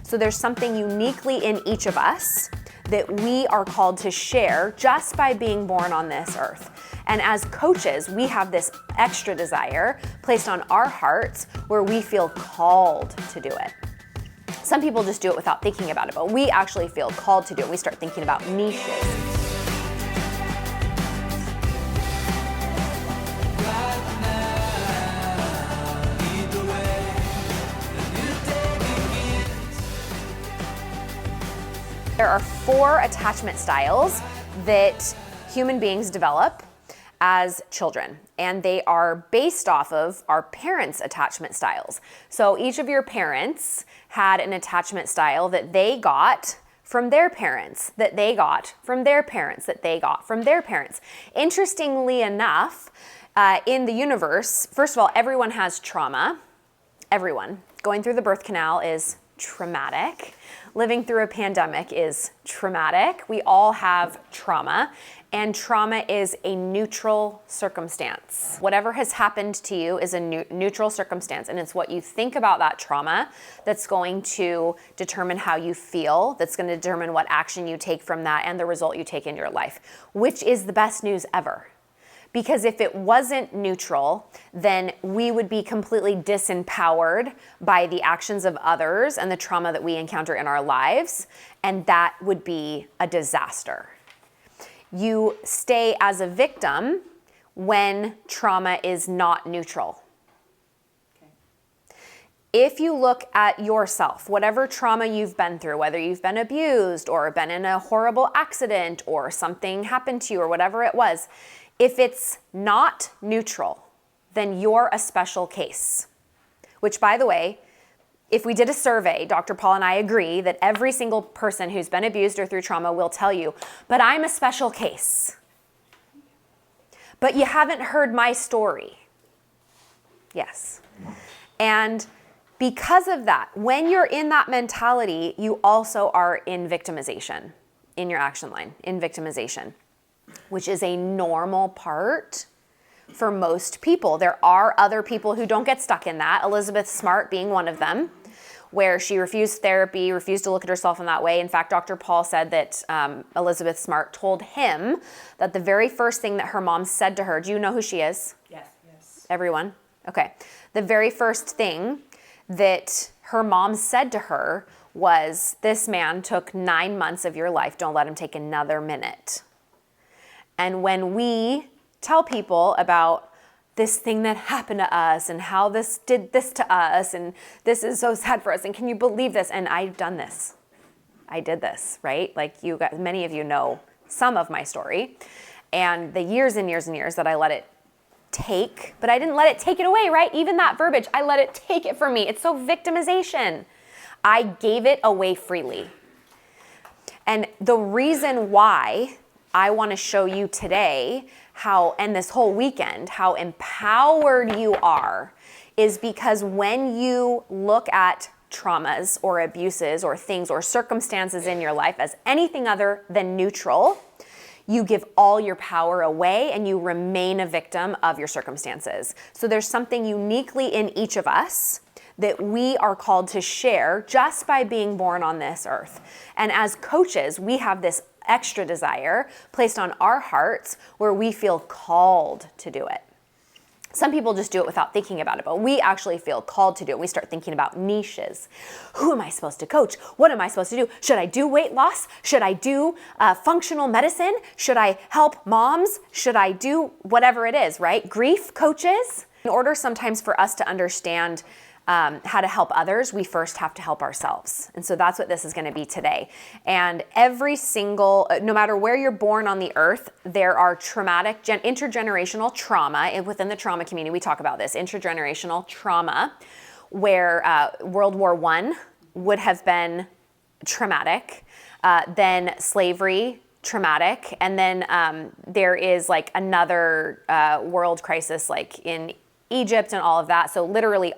So there's something uniquely in each of us that we are called to share just by being born on this earth. And as coaches, we have this extra desire placed on our hearts where we feel called to do it. Some people just do it without thinking about it, but we actually feel called to do it. We start thinking about niches. There are 4 attachment styles that human beings develop as children, and they are based off of our parents' attachment styles. So each of your parents had an attachment style that they got from their parents, that they got from their parents, that they got from their parents. Interestingly enough, in the universe, first of all, everyone has trauma. Everyone. Going through the birth canal is traumatic. Living through a pandemic is traumatic. We all have trauma, and trauma is a neutral circumstance. Whatever has happened to you is a neutral circumstance, and it's what you think about that trauma that's going to determine how you feel, that's going to determine what action you take from that and the result you take in your life, which is the best news ever. Because if it wasn't neutral, then we would be completely disempowered by the actions of others and the trauma that we encounter in our lives, and that would be a disaster. You stay as a victim when trauma is not neutral. If you look at yourself, whatever trauma you've been through, whether you've been abused or been in a horrible accident or something happened to you or whatever it was, if it's not neutral, then you're a special case. Which, by the way, if we did a survey, Dr. Paul and I agree that every single person who's been abused or through trauma will tell you, but I'm a special case. But you haven't heard my story. Yes. And because of that, when you're in that mentality, you also are in victimization, in your action line, in victimization, which is a normal part for most people. There are other people who don't get stuck in that, Elizabeth Smart being one of them, where she refused therapy, refused to look at herself in that way. In fact, Dr. Paul said that Elizabeth Smart told him that the very first thing that her mom said to her, do you know who she is? Yes. Everyone? Okay. The very first thing that her mom said to her was, this man took 9 months of your life. Don't let him take another minute. And when we tell people about this thing that happened to us and how this did this to us and this is so sad for us and can you believe this? And I've done this. I did this, right? Like you guys, many of you know some of my story and the years and years and years that I let it take, but I didn't let it take it away, right? Even that verbiage, I let it take it from me. It's so victimization. I gave it away freely. And the reason why I want to show you today how, and this whole weekend, how empowered you are is because when you look at traumas or abuses or things or circumstances in your life as anything other than neutral, you give all your power away and you remain a victim of your circumstances. So there's something uniquely in each of us that we are called to share just by being born on this earth. And as coaches, we have this extra desire placed on our hearts where we feel called to do it. Some people just do it without thinking about it, but we actually feel called to do it. We start thinking about niches. Who am I supposed to coach? What am I supposed to do? Should I do weight loss? Should I do functional medicine? Should I help moms? Should I do whatever it is, right? Grief coaches. In order sometimes for us to understand how to help others, we first have to help ourselves. And so that's what this is going to be today. And every single, no matter where you're born on the earth, there are traumatic, intergenerational trauma. Within the trauma community, we talk about this, intergenerational trauma, where World War I would have been traumatic, then slavery, traumatic, and then there is like another world crisis like in Egypt and all of that. So literally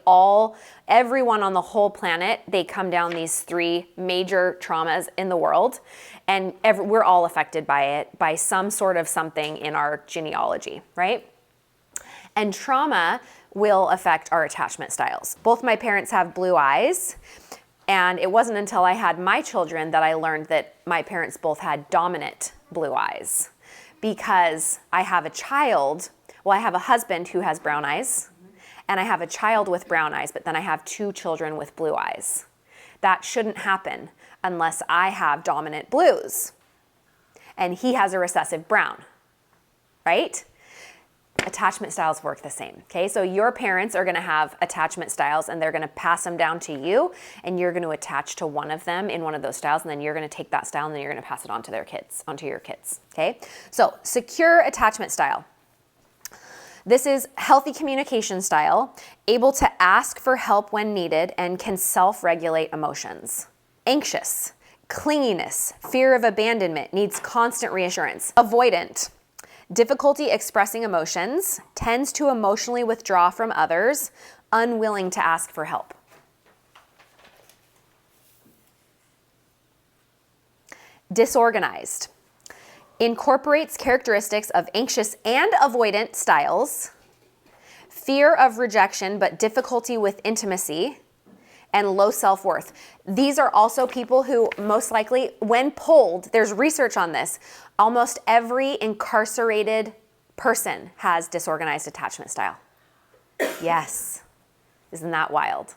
everyone on the whole planet, they come down these 3 major traumas in the world, and we're all affected by it, by some sort of something in our genealogy, right? And trauma will affect our attachment styles. Both my parents have blue eyes, And it wasn't until I had my children that I learned that my parents both had dominant blue eyes, because I have a child, well, I have a husband who has brown eyes, and I have a child with brown eyes, but then I have 2 children with blue eyes. That shouldn't happen unless I have dominant blues and he has a recessive brown, right? Attachment styles work the same, okay? So your parents are gonna have attachment styles and they're gonna pass them down to you, and you're gonna attach to one of them in one of those styles, and then you're gonna take that style and then you're gonna pass it on to their kids, onto your kids, okay? So secure attachment style. This is healthy communication style, able to ask for help when needed and can self-regulate emotions. Anxious, clinginess, fear of abandonment, needs constant reassurance. Avoidant, difficulty expressing emotions, tends to emotionally withdraw from others, unwilling to ask for help. Disorganized, incorporates characteristics of anxious and avoidant styles, fear of rejection but difficulty with intimacy, and low self-worth. These are also people who most likely, when polled, there's research on this, almost every incarcerated person has disorganized attachment style. Yes, isn't that wild?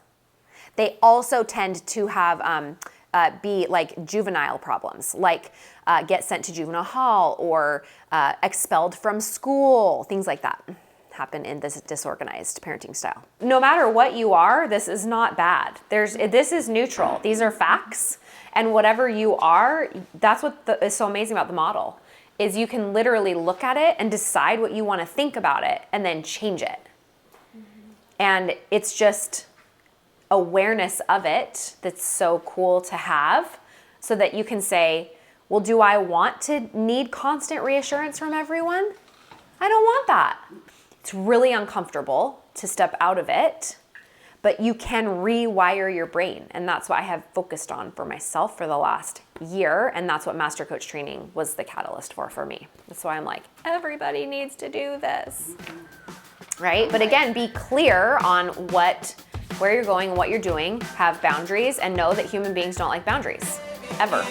They also tend to have, be like juvenile problems, like get sent to juvenile hall or expelled from school, things like that happen in this disorganized parenting style. No matter what you are, this is not bad. This is neutral. These are facts, and whatever you are, that's what is so amazing about the model, is you can literally look at it and decide what you want to think about it and then change it. And it's just awareness of it that's so cool to have, so that you can say, well, do I want to need constant reassurance from everyone? I don't want that. It's really uncomfortable to step out of it, but you can rewire your brain. And that's what I have focused on for myself for the last year. And that's what Master Coach Training was the catalyst for me. That's why I'm like, everybody needs to do this, right? But again, be clear on where you're going and what you're doing, have boundaries, and know that human beings don't like boundaries, ever.